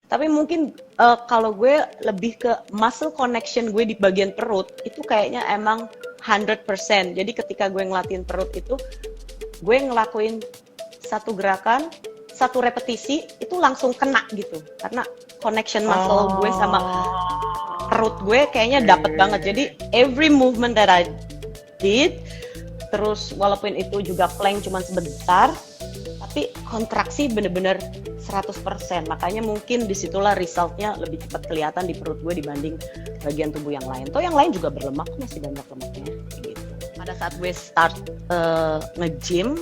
Tapi mungkin kalau gue lebih ke muscle connection gue di bagian perut itu kayaknya emang 100%. Jadi ketika gue ngelatin perut itu, gue ngelakuin satu gerakan, satu repetisi itu langsung kena gitu. Karena connection muscle gue sama perut gue kayaknya dapet banget. Jadi every movement that I did, terus walaupun itu juga plank cuman sebentar, tapi kontraksi bener-bener 100%. Makanya mungkin disitulah resultnya lebih cepat kelihatan di perut gue dibanding bagian tubuh yang lain. Toh yang lain juga berlemak, masih banyak lemaknya gitu. Pada saat gue start nge-gym,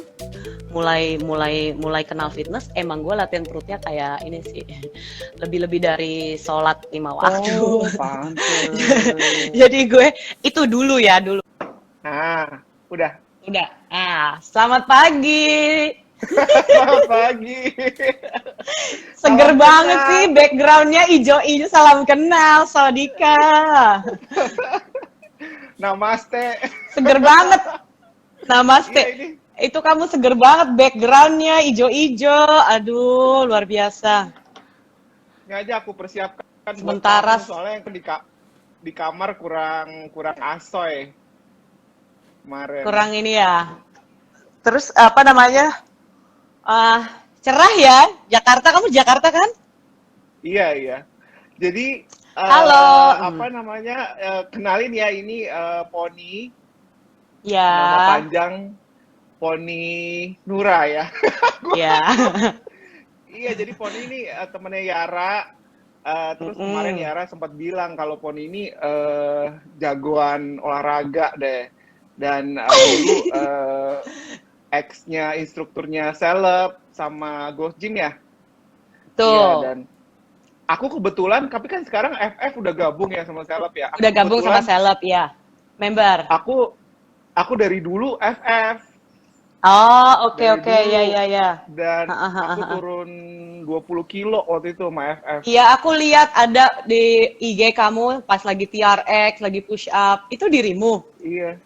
mulai kenal fitness, emang gue latihan perutnya kayak ini sih, lebih dari sholat 5 waktu. Oh, pantes. Jadi gue itu dulu. Nah, udah. Selamat pagi. Selamat pagi. Seger Salam banget kenal. sih, backgroundnya ijo-ijo, salam kenal, Sawadika. Namaste. Seger banget, namaste. Iya ini. Itu kamu seger banget, backgroundnya ijo-ijo, aduh luar biasa. Ini aja aku persiapkan buat Sementara kamu soalnya di kamar kurang asoy kemarin. kurang ini ya. Terus apa namanya? Cerah ya, Jakarta, kamu di Jakarta kan? Iya. Jadi Halo. apa namanya? Kenalin ya ini Poni. Ya. Nama panjang Poni Nura ya. Ya. Iya, jadi Poni ini temennya Yara. Terus kemarin Yara sempat bilang kalau Poni ini jagoan olahraga deh. Dan dulu ex-nya instrukturnya Seleb sama Ghost Gym ya. Tuh. Iya, dan aku kebetulan, tapi kan sekarang FF udah gabung ya sama Seleb ya. Udah gabung sama Seleb ya, member. Aku dari dulu FF. Oh, oke, ya. Dan aku turun 20 kilo waktu itu sama FF. Iya, aku lihat ada di IG kamu pas lagi TRX, lagi push up. Itu dirimu? Iya.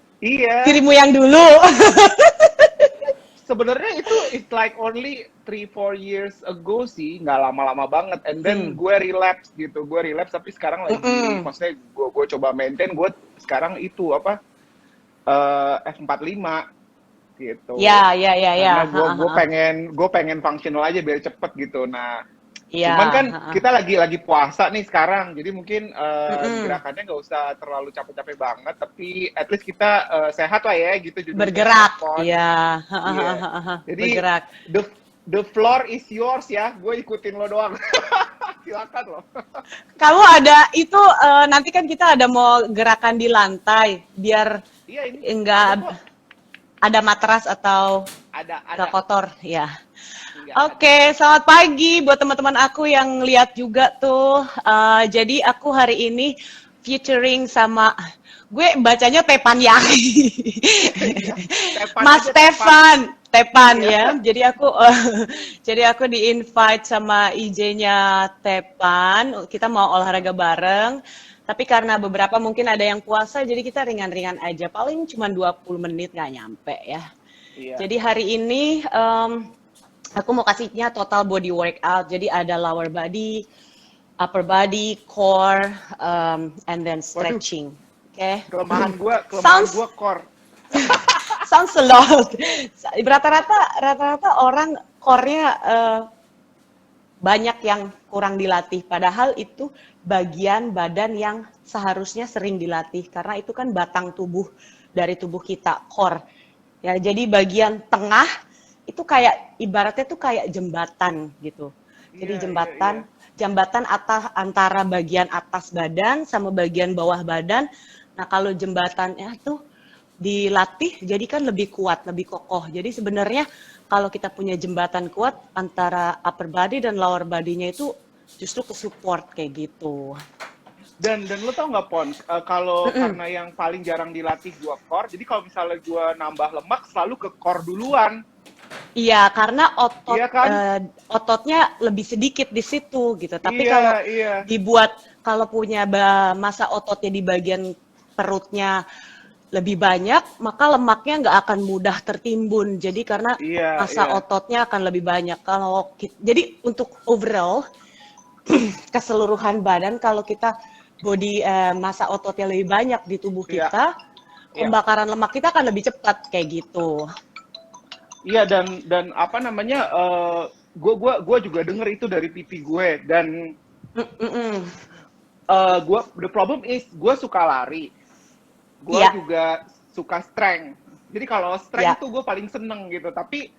Dirimu yang dulu. Sebenarnya itu it's like only 3-4 years ago sih, nggak lama-lama banget. And then gue relapse gitu, tapi sekarang lagi, maksudnya gue coba maintain, gue sekarang itu apa F45 gitu. Ya. Karena gue pengen functional aja biar cepet gitu. Nah, ya, cuman kan kita lagi puasa nih sekarang, jadi mungkin gerakannya nggak usah terlalu capek-capek banget, tapi at least kita sehat lah ya gitu. Bergerak, iya. Jadi bergerak. The floor is yours ya, gue ikutin lo doang. Silakan lo. Kamu ada itu nanti kan kita ada mau gerakan di lantai biar enggak ada matras atau ada kotor ya. Oke, selamat pagi buat teman-teman aku yang lihat juga tuh. Jadi aku hari ini featuring sama gue bacanya Tepan Yaki. Mas Tepan ya. Jadi aku di-invite sama IJ-nya Tepan. Kita mau olahraga bareng. Tapi karena beberapa mungkin ada yang puasa, jadi kita ringan-ringan aja. Paling cuma 20 menit nggak nyampe ya. Jadi hari ini aku mau kasihnya total body workout. Jadi ada lower body, upper body, core, and then stretching. Oke. Kelemahan gue core. Sounds a lot. Rata-rata orang core-nya banyak yang kurang dilatih. Padahal itu bagian badan yang seharusnya sering dilatih. Karena itu kan batang tubuh dari tubuh kita, core. Ya, jadi bagian tengah itu kayak ibaratnya tuh kayak jembatan gitu. Jadi jembatan antara bagian atas badan sama bagian bawah badan. Nah, kalau jembatannya tuh dilatih jadi kan lebih kuat, lebih kokoh. Jadi sebenarnya kalau kita punya jembatan kuat antara upper body dan lower body-nya itu justru ke support kayak gitu. Dan lo tau nggak Pon, kalau karena yang paling jarang dilatih gue core, jadi kalau misalnya gue nambah lemak selalu ke core duluan. Iya, karena ototnya lebih sedikit di situ gitu. Tapi kalau dibuat, kalau punya massa ototnya di bagian perutnya lebih banyak, maka lemaknya nggak akan mudah tertimbun. Jadi karena massa ototnya akan lebih banyak. Jadi untuk overall, keseluruhan badan kalau kita body massa ototnya lebih banyak di tubuh Iya, kita, iya. pembakaran lemak kita akan lebih cepat kayak gitu. Iya, dan apa namanya, gue juga denger itu dari pipi gue, dan Mm-mm. the problem is gue suka lari, gue Iya, juga suka strength. Jadi kalau iya, strength tuh gue paling seneng gitu, tapi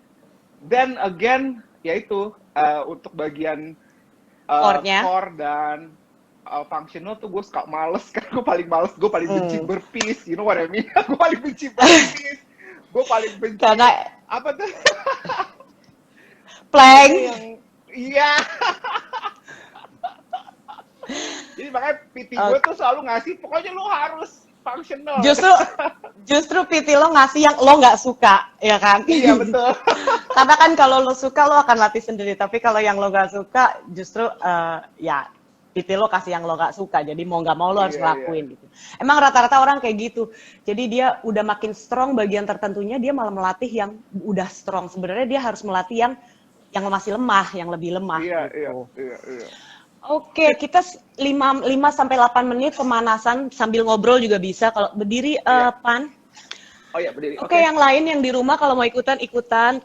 then again yaitu untuk bagian core-nya. core dan functional tuh gue suka males. Kan gue paling males, gue paling benci Mm. burpees, you know what I mean? Gue paling benci burpees, gue paling benci Karena apa tuh, pokoknya plank, yang iya. Jadi makanya PT gue uh, tuh selalu ngasih, pokoknya lo harus functional. justru justru PT lo ngasih yang lo nggak suka, ya kan? Iya betul. Karena kan kalau lo suka lo akan latih sendiri, tapi kalau yang lo nggak suka justru ya PT lo kasih yang lo nggak suka, jadi mau nggak mau lo harus Iya, iya. ngelakuin gitu. Emang rata-rata orang kayak gitu, jadi dia udah makin strong bagian tertentunya, dia malah melatih yang udah strong. Sebenarnya dia harus melatih yang masih lemah, yang lebih lemah Iya, iya, gitu. iya, iya. Oke, kita 5 sampai 8 menit pemanasan sambil ngobrol juga bisa kalau berdiri Iya. Pan. Oh ya, berdiri. Oke, Oke. yang lain yang di rumah kalau mau ikutan,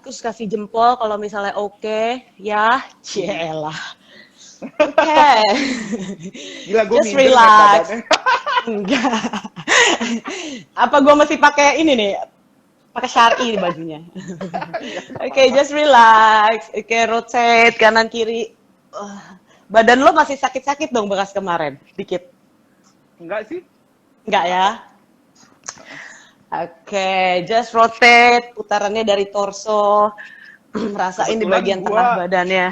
terus kasih jempol kalau misalnya oke, ya, Mhm. cielah. Oke. Gila, gue Just minder liat relax. badannya. Enggak. Apa gua mesti pakai ini nih? Pakai syari di bajunya. Iya, nggak Oke, apa-apa. just relax. Oke, rotate kanan kiri. Badan lo masih sakit-sakit dong bekas kemarin, dikit. Enggak sih. Enggak ya? Kenapa? Oke, just rotate, putarannya dari torso, rasain di Kebetulan bagian gue tengah badannya.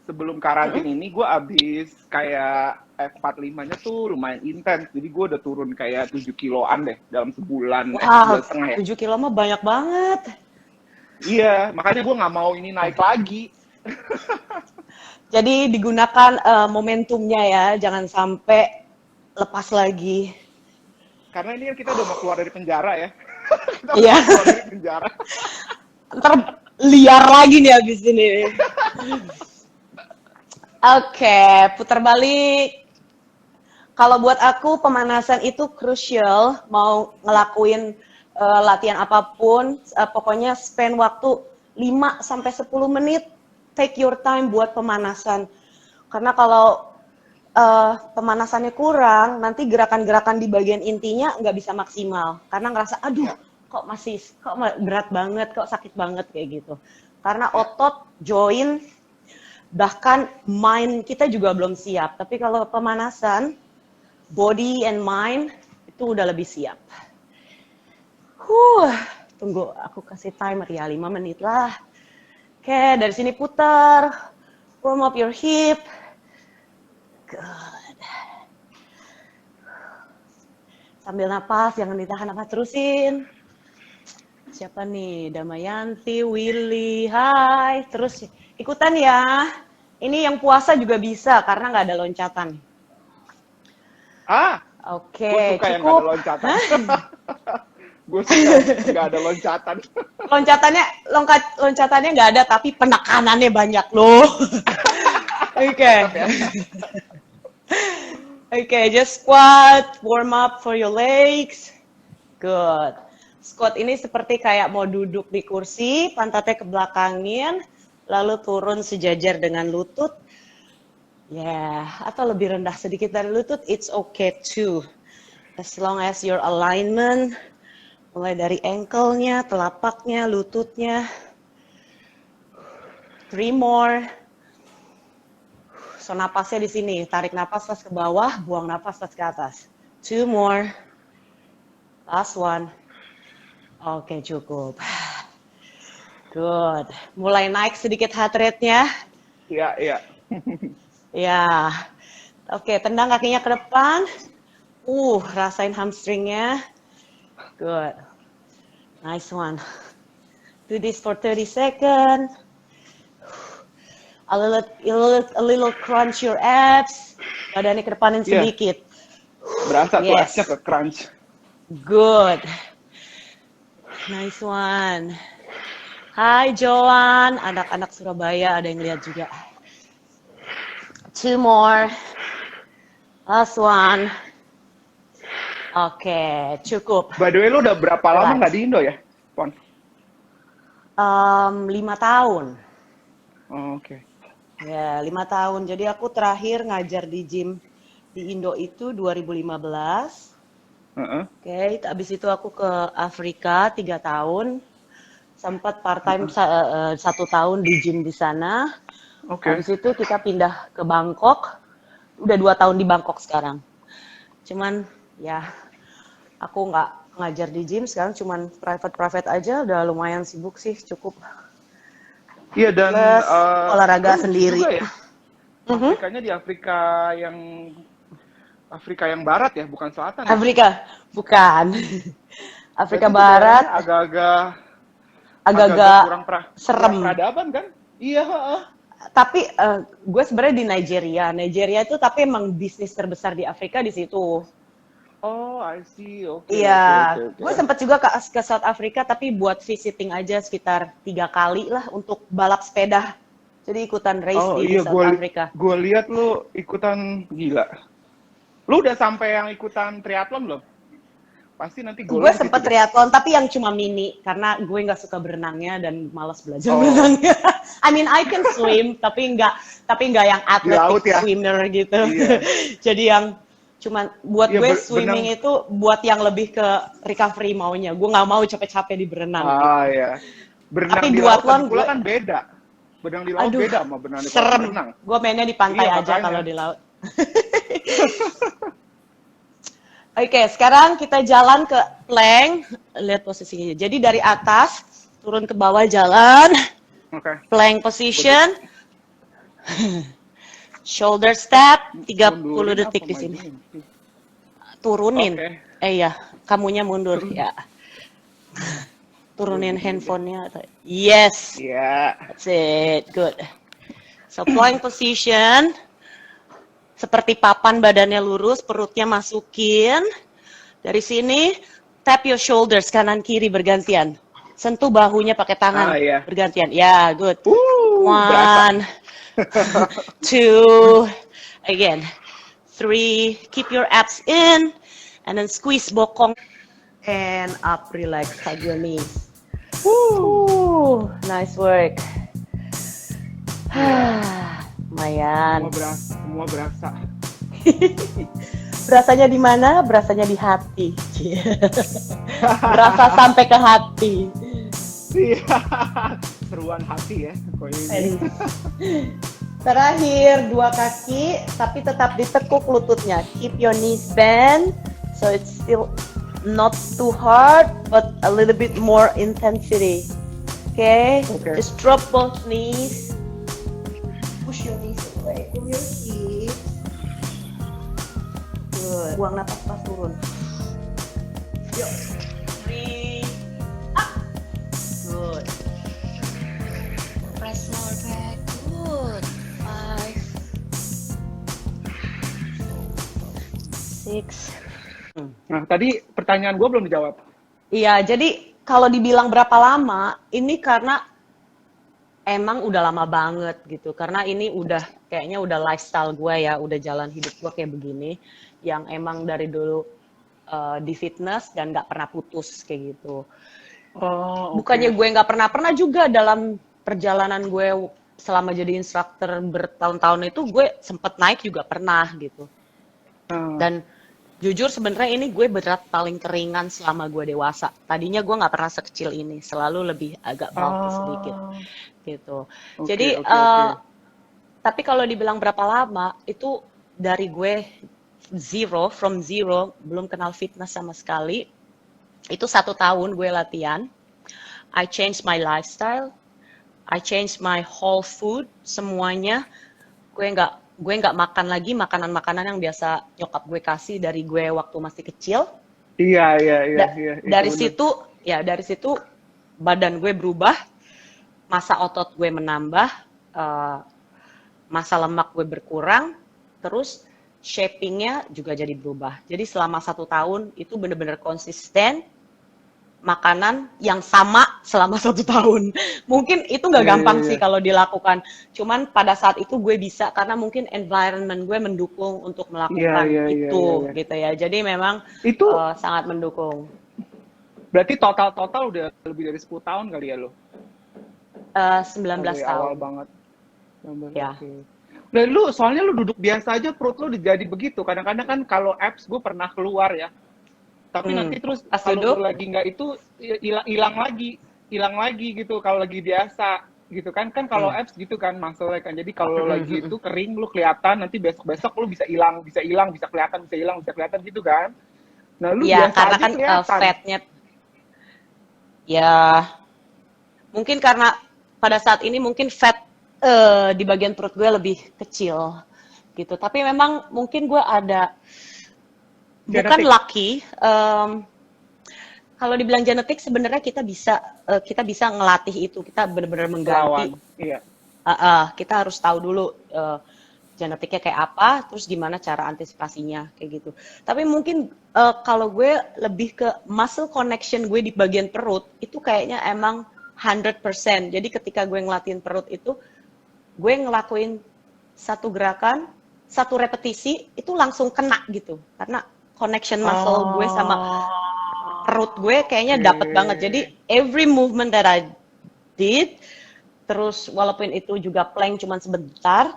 sebelum karantin ini gue abis kayak F45-nya tuh lumayan intens. Jadi gue udah turun kayak 7 kiloan deh dalam sebulan, sebulan Wow, setengah ya. 7 kilo mah banyak banget. Iya, makanya gue nggak mau ini naik lagi. Jadi digunakan momentumnya ya, jangan sampai lepas lagi. Karena ini kan kita udah mau keluar dari penjara ya. Kita udah Iya, mau keluar dari penjara. ntar liar lagi nih abis ini. Oke, putar balik. Kalau buat aku pemanasan itu crucial, mau ngelakuin latihan apapun, pokoknya spend waktu 5 sampai 10 menit, take your time buat pemanasan. Karena kalau pemanasannya kurang, nanti gerakan-gerakan di bagian intinya nggak bisa maksimal. Karena ngerasa, aduh, Ya, kok berat banget, kok sakit banget kayak gitu. Karena ya. otot, joint, bahkan mind kita juga belum siap. Tapi kalau pemanasan, body and mind itu udah lebih siap. Tunggu aku kasih timer ya, 5 menit lah. Oke, dari sini putar, warm up your hip. Good. Sambil napas, jangan ditahan, napas terusin. Siapa nih? Damayanti, Willy, hai. Terus ikutan ya. Ini yang puasa juga bisa karena nggak ada loncatan. Ah, gue Oke, suka yang nggak ada cukup. loncatan. Gue suka nggak ada loncatan. Loncatannya nggak ada, tapi penekanannya banyak loh. Oke. Tetap ya. Oke, just squat, warm up for your legs. Good. Squat ini seperti kayak mau duduk di kursi, pantatnya ke belakangin, lalu turun sejajar dengan lutut. Ya, atau lebih rendah sedikit dari lutut, it's okay too. As long as your alignment, mulai dari ankle-nya, telapaknya, lututnya. 3 more. So, napasnya di sini. Tarik napas pas ke bawah, buang napas pas ke atas. 2 more. Last one. Oke, cukup. Good. Mulai naik sedikit heart rate-nya. Iya, iya. Ya. Oke, tendang kakinya ke depan. Rasain hamstringnya. Good. Nice one. Do this for 30 seconds. A little crunch your abs. Badannya ke depanin Iya. sedikit. Berasa tuh Yes. absnya ke crunch. Good. Nice one. Hai Joan, anak-anak Surabaya ada yang lihat juga. Two more. Last one. Oke, cukup. By the way, lu udah berapa lama Relax. nggak di Indo ya, Pon? 5 tahun. Oh, oke. Ya, 5 tahun. Jadi aku terakhir ngajar di gym di Indo itu 2015. Heeh. Oke, habis itu aku ke Afrika 3 tahun. Sempat part-time 1 tahun di gym di sana. Oke. Habis itu kita pindah ke Bangkok. Udah 2 tahun di Bangkok sekarang. Cuman ya aku nggak ngajar di gym sekarang, cuman private aja, udah lumayan sibuk sih, cukup. Iya, dan Plus olahraga lu sendiri. juga ya, Afrikanya di Afrika yang barat ya, bukan selatan ya? Afrika, bukan. Afrika Berarti itu Barat, daerahnya agak-agak agak-agak kurang serem. peradaban kan? Iya, heeh. Tapi gue sebenarnya di Nigeria. Nigeria itu tapi emang bisnis terbesar di Afrika di situ. Oh, I see. Oke, Iya, oke. gue sempat juga ke South Africa tapi buat visiting aja sekitar 3 kali lah untuk balap sepeda. Jadi ikutan race Oh di iya, South Africa. gue lihat lu ikutan, gila. Lu udah sampai yang ikutan triathlon belum? Pasti nanti Gue golong sempet situ deh. triathlon tapi yang cuma mini karena gue nggak suka berenangnya dan malas belajar Oh. berenangnya. I mean I can swim tapi nggak yang Di laut athletic ya? swimmer gitu. Iya. Jadi yang cuman buat Iya, gue swimming itu buat yang lebih ke recovery maunya. Gue nggak mau capek-capek di berenang. Gitu. Ah ya. Berenang Tapi di laut duathlon lagi pula gue- kan beda. Berenang di laut Aduh, beda sama berenang di kolam serem. renang. Gue mainnya di pantai Iya, aja makanya. kalau di laut. Oke, sekarang kita jalan ke plank. Lihat posisinya. Jadi dari atas turun ke bawah jalan. Oke. Plank position. Shoulder step 30 Mundurin detik apa di sini. majuin? Turunin. Oke. Iya, kamunya mundur ya. Turunin handphonenya. Yes. Iya. That's it. Good. So plank position. Seperti papan, badannya lurus, perutnya masukin. Dari sini, tap your shoulders, kanan kiri bergantian. Sentuh bahunya pakai tangan, iya. bergantian. Ya, good. Berasa. 1, 2, again. 3, keep your abs in, and then squeeze bokong. And up, relax, hug your knees. Woo, nice work. Lumayan. Semua berasa. Berasanya di mana? Berasanya di hati. Berasa sampai ke hati. Iya. Seruan hati ya. Kok ini. Terakhir, 2 kaki, tapi tetap ditekuk lututnya. Keep your knees bent, so it's still not too hard, but a little bit more intensity. Okay? Just drop both knees. Push your knees away from your hips. Good. Buang napas pas turun. Yuk. 3. Up. Good. Press more back. Good. 5. 6. Nah, tadi pertanyaan gue belum dijawab. Iya, jadi kalau dibilang berapa lama, ini karena emang udah lama banget gitu. Karena ini kayaknya udah lifestyle gue ya, udah jalan hidup gue kayak begini. Yang emang dari dulu di fitness dan nggak pernah putus kayak gitu. Oh, Bukannya gue nggak pernah juga dalam perjalanan gue selama jadi instruktur bertahun-tahun itu gue sempet naik juga pernah gitu. Dan jujur sebenarnya ini gue berat paling keringan selama gue dewasa. Tadinya gue nggak pernah sekecil ini, selalu lebih agak bulky sedikit gitu. Jadi tapi kalau dibilang berapa lama itu dari gue from zero, belum kenal fitness sama sekali. Itu 1 tahun gue latihan. I changed my lifestyle. I changed my whole food, semuanya. Gue nggak makan lagi makanan-makanan yang biasa nyokap gue kasih dari gue waktu masih kecil. Iya. Dari situ badan gue berubah, massa otot gue menambah, massa lemak gue berkurang, terus shapingnya juga jadi berubah. Jadi selama 1 tahun itu benar-benar konsisten. makanan yang sama selama 1 tahun. Mungkin itu nggak Iya, iya, gampang iya. sih kalau dilakukan. Cuman pada saat itu gue bisa karena mungkin environment gue mendukung untuk Iya, melakukan iya, iya, iya, itu iya. gitu ya. Jadi memang Itu sangat mendukung. berarti total udah lebih dari 10 tahun kali ya lo? Sembilan Oh, belas dari awal tahun. banget. 19, Ya. oke. Nah, soalnya lu duduk biasa aja perut lu jadi begitu. Kadang-kadang kan kalau apps gue pernah keluar ya. Tapi Hmm. nanti terus Pas kalau duduk, lagi nggak itu hilang lagi gitu kalau lagi biasa gitu kan kalau hmm. apps gitu kan maksudnya kan jadi kalau Mm, lagi mm, mm. itu kering lu kelihatan nanti besok lu bisa hilang bisa kelihatan gitu kan nah lu Ya, biasa karena aja kan kelihatan. fatnya ya mungkin karena pada saat ini mungkin fat di bagian perut gue lebih kecil gitu. Tapi memang mungkin gue ada bukan Genetik lucky. Kalau dibilang genetik sebenarnya kita bisa ngelatih itu. Kita benar-benar mengganti. lawan iya. Kita harus tahu dulu genetiknya kayak apa, terus gimana cara antisipasinya kayak gitu. Tapi mungkin kalau gue lebih ke muscle connection gue di bagian perut itu kayaknya emang 100%. Jadi ketika gue ngelatin perut itu, gue ngelakuin satu gerakan, satu repetisi itu langsung kena gitu. Karena connection muscle gue sama perut gue kayaknya Oke. dapet banget. Jadi every movement that I did, terus walaupun itu juga plank cuman sebentar,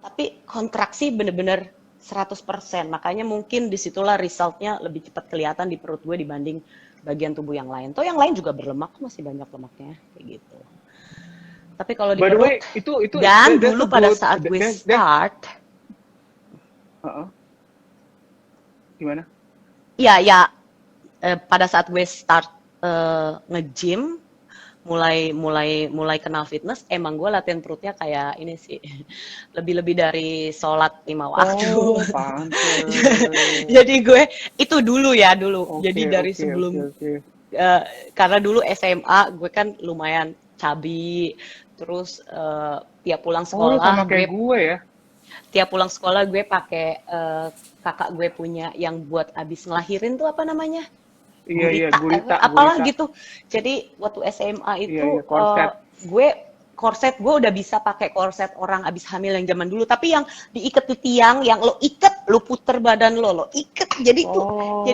tapi kontraksi bener-bener 100%. Makanya mungkin disitulah resultnya lebih cepat kelihatan di perut gue dibanding bagian tubuh yang lain. Toh yang lain juga berlemak, masih banyak lemaknya kayak gitu. Tapi kalau di By the way perut, itu dan that's a dulu pada good saat gue that start, uh-uh. Gimana ya ya pada saat gue start nge-gym, mulai mulai mulai kenal fitness, emang gue latihan perutnya kayak ini sih, lebih-lebih dari sholat 5 waktu. oh pantes Jadi gue itu dulu ya dulu. oke Jadi dari oke oke sebelum oke eh, karena dulu SMA gue kan lumayan cabi, terus tiap pulang oh lu sama sekolah kayak gue gue ya. pakai kakak gue punya yang buat abis ngelahirin tuh apa namanya? Iya iya Gurita, gurita apalah gurita. gitu. Jadi waktu SMA Iya itu iya korset. gue korset gue udah bisa pakai korset orang abis hamil yang zaman dulu, tapi yang diikat di tiang, yang lo ikat, lo puter badan lo ikat. Oh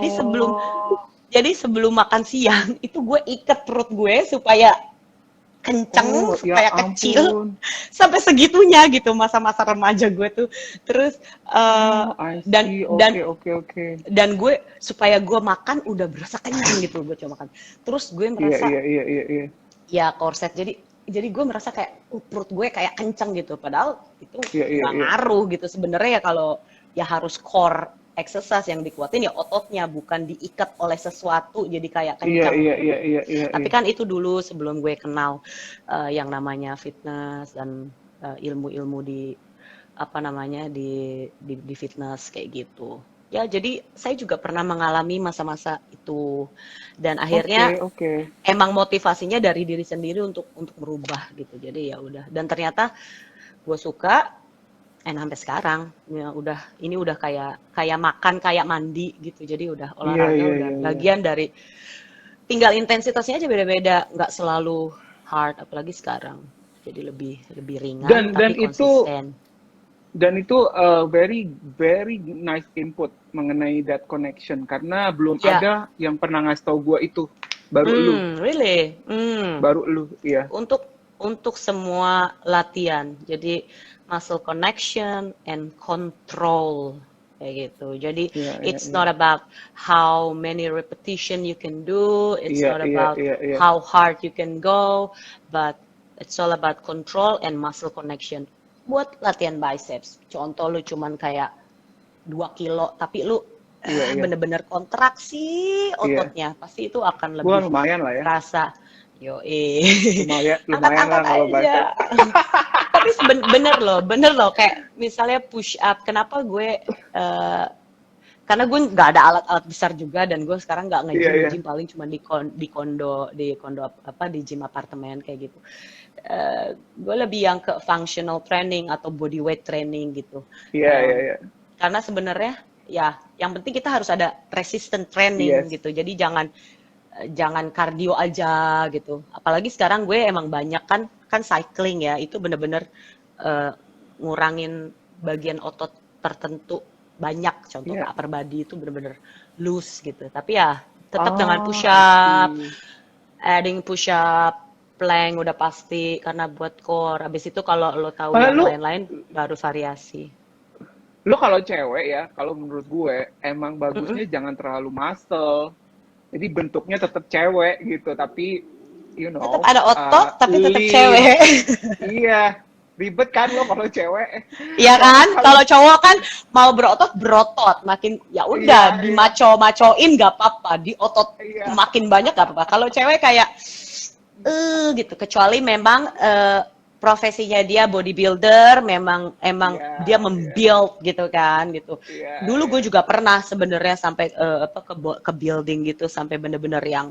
Jadi sebelum makan siang itu gue ikat perut gue supaya oh kenceng, ya supaya kecil, ampun. sampai segitunya gitu masa-masa remaja gue tuh. Terus Oh I dan see dan oke oke oke. dan gue supaya gue makan udah berasa kenyang gitu gue coba makan, terus gue Iya merasa iya iya iya iya ya korset, jadi gue merasa kayak perut gue kayak kenceng gitu, padahal itu iya iya iya nggak ngaruh gitu sebenarnya ya. Kalau ya harus core exercise yang dikuatin ya ototnya, bukan diikat oleh sesuatu jadi kayak iya kenceng iya iya gitu. iya iya Tapi iya kan itu dulu sebelum gue kenal yang namanya fitness dan ilmu-ilmu di apa namanya di fitness kayak gitu. Ya, jadi saya juga pernah mengalami masa-masa itu, dan oke akhirnya oke. emang motivasinya dari diri sendiri untuk berubah gitu. Jadi ya udah, dan ternyata gue suka, sampai sekarang ya udah, ini udah kayak kayak makan, kayak mandi gitu. Jadi udah Iya olahraga iya udah iya iya. bagian dari, tinggal intensitasnya aja beda-beda, nggak selalu hard apalagi sekarang. Jadi lebih lebih ringan Dan tapi itu konsisten. very very nice input mengenai that connection karena belum Ya, ada yang pernah ngasih tau gue itu really? baru lu iya Untuk semua latihan. Jadi muscle connection and control kayak gitu. Jadi iya iya it's iya not about how many repetition you can do, it's iya not iya about iya iya how hard you can go, but it's all about control and muscle connection. Buat latihan biceps, contoh lu cuman kayak 2 kilo, tapi lu iya iya bener-bener kontraksi iya ototnya, pasti itu akan gua lebih lumayan lah ya terasa. Yoi, lumayan lumayan lah angkat-angkat kalau bicep. aja. Tapi bener loh, kayak misalnya push up. Kenapa gue, karena gue nggak ada alat-alat besar juga, dan gue sekarang nggak Iya nge-gym, iya paling cuma di kondo apa, di gym apartemen kayak gitu. Gue lebih yang ke functional training atau body weight training gitu. iya iya Em, iya karena sebenarnya ya yang penting kita harus ada resistant yes training gitu. Jadi jangan jangan kardio aja gitu. Apalagi sekarang gue emang banyak kan cycling ya, itu bener-bener eh, ngurangin bagian otot tertentu banyak. Contoh Iya. kayak upper body itu bener-bener loose gitu. Tapi ya tetap dengan Oh, push I up, see. adding push up, plank udah pasti karena buat core. Habis itu kalau lo tahu Kalau yang lu, lain-lain baru variasi. lu kalau cewek ya, kalau menurut gue emang Mm-mm. bagusnya jangan terlalu muscle. Jadi bentuknya tetap cewek gitu, tapi Tetap ada otot tapi tetap lean. cewek. Iya, ribet kan lo kalau cewek. Iya Soalnya kan? kalau Kalau cowok kan mau berotot berotot, makin ya iya, udah iya, dimaco-macoin gak apa-apa, di otot iya, makin banyak gak apa-apa. Kalau cewek kayak gitu, kecuali memang profesinya dia bodybuilder, memang emang iya, dia iya, membuild gitu kan gitu. iya, Dulu iya. gue juga pernah sebenarnya sampai apa ke building gitu sampai bener-bener yang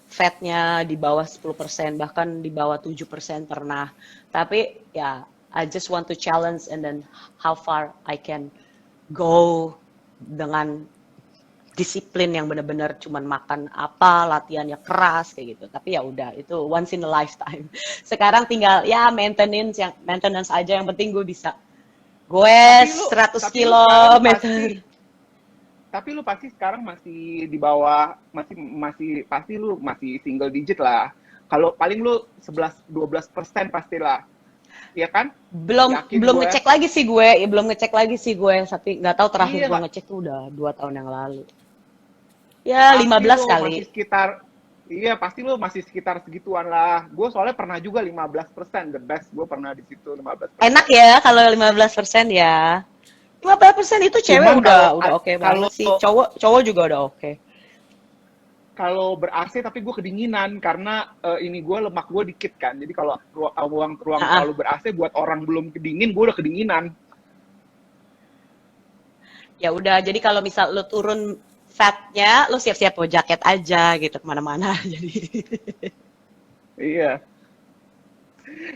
fatnya di bawah 10%, bahkan di bawah 7% pernah. Tapi ya, I just want to challenge and then how far I can go dengan disiplin yang benar-benar cuman makan apa, latihannya keras kayak gitu. Tapi ya udah, itu once in a lifetime. Sekarang tinggal ya maintenance aja, yang penting gue bisa Tapi goes lu, 100 tapi lu sekarang pasti, kilometer. tapi lu pasti sekarang masih di bawah, masih pasti lu masih single digit lah. Kalau paling lu 11-12% pastilah, ya kan? Belum Yakin belum gue. ngecek lagi sih gue, ya, belum ngecek lagi sih gue, tapi nggak tahu terakhir Iya gue nggak, ngecek tuh udah 2 tahun yang lalu. Ya pasti 15 lu masih kali. sekitar, iya pasti lu masih sekitar segituan lah. Gue soalnya pernah juga 15%, the best gue pernah di situ Enak 15%. ya kalau 15% ya. 15% itu cewek Cuman udah oke kalau banget sih. Cowok cowok juga udah oke. kalau ber AC tapi gue kedinginan karena ini gue lemak gue dikit kan. Jadi kalau ruang Ah, terlalu ber AC buat orang belum kedingin, gue udah kedinginan. ya udah, jadi kalau misal lu turun fatnya, lu siap-siap bawa jaket aja gitu kemana-mana. Jadi Iya.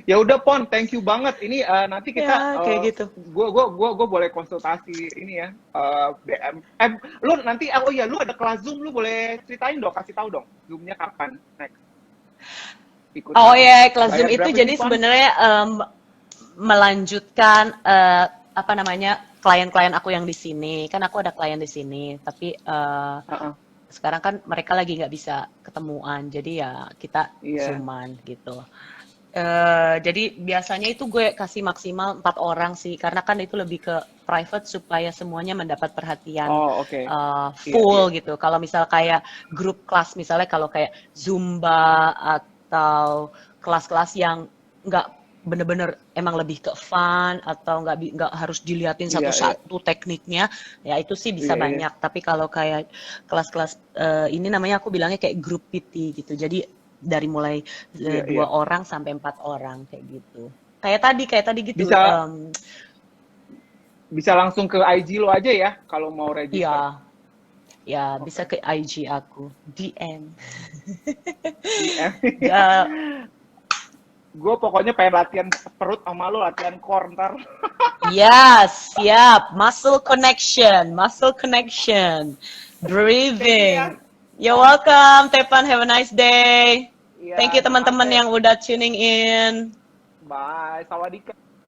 Ya udah Pon, thank you banget. Ini nanti kita ya kayak gitu. gue boleh konsultasi ini ya, DM. Lu nanti oh ya lu ada kelas Zoom, lu boleh ceritain dong, kasih tahu dong Zoom-nya kapan next Oh ikutan. ya, kelas Zoom Bayar itu berapa jadi ini Pon? sebenarnya melanjutkan apa namanya klien-klien aku yang di sini. Kan aku ada klien di sini, tapi Heeh. sekarang kan mereka lagi nggak bisa ketemuan, jadi ya kita Iya, zooman gitu. Jadi biasanya itu gue kasih maksimal 4 orang sih, karena kan itu lebih ke private supaya semuanya mendapat perhatian oh oke. Iya, iya, full gitu. Kalau misal kayak grup kelas, misalnya kalau kayak Zumba atau kelas-kelas yang nggak bener-bener emang lebih ke fun atau nggak harus diliatin iya, iya, satu-satu tekniknya, ya itu sih bisa iya, iya, banyak. Tapi kalau kayak kelas-kelas ini namanya aku bilangnya kayak grup PT gitu. Jadi dari mulai iya, iya. 2 orang sampai 4 orang kayak gitu. Kayak tadi gitu. Bisa bisa langsung ke IG lo aja ya kalau mau register. Ya, ya bisa Oke. ke IG aku, DM. DM. Ga- Gue pokoknya pengen latihan perut sama lo, latihan core ntar. Yes, siap. Muscle connection, muscle connection. Thank you ya. Breathing. You're welcome, Tepan. Have a nice day. Iya, Thank you teman-teman makasih. yang udah tuning in. Bye. Sawadika.